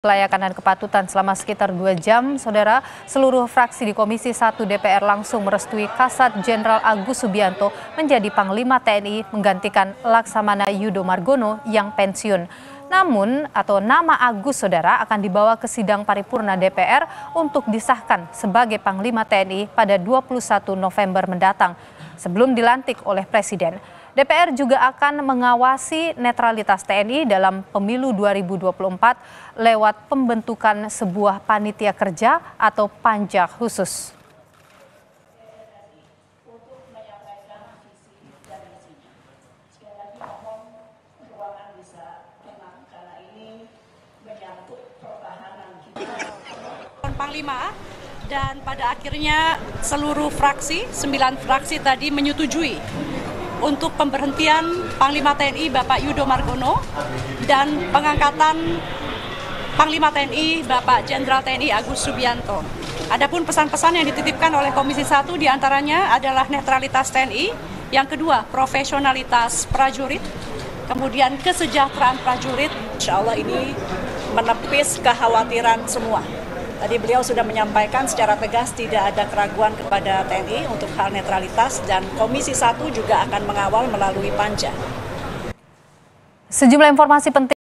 Kelayakan dan kepatutan selama sekitar 2 jam, Saudara, seluruh fraksi di Komisi 1 DPR langsung merestui Kasat Jenderal Agus Subianto menjadi Panglima TNI menggantikan Laksamana Yudo Margono yang pensiun. Namun, nama Agus, Saudara, akan dibawa ke sidang paripurna DPR untuk disahkan sebagai Panglima TNI pada 21 November mendatang sebelum dilantik oleh Presiden. DPR juga akan mengawasi netralitas TNI dalam pemilu 2024 lewat pembentukan sebuah panitia kerja atau panja khusus. Panglima, dan pada akhirnya seluruh fraksi, 9 fraksi tadi menyetujui untuk pemberhentian Panglima TNI Bapak Yudo Margono dan pengangkatan Panglima TNI Bapak Jenderal TNI Agus Subianto. Adapun pesan-pesan yang dititipkan oleh Komisi 1 diantaranya adalah netralitas TNI, yang kedua profesionalitas prajurit, kemudian kesejahteraan prajurit. Insya Allah ini menepis kekhawatiran semua. Tadi beliau sudah menyampaikan secara tegas tidak ada keraguan kepada TNI untuk hal netralitas, dan Komisi 1 juga akan mengawal melalui panja. Sejumlah informasi penting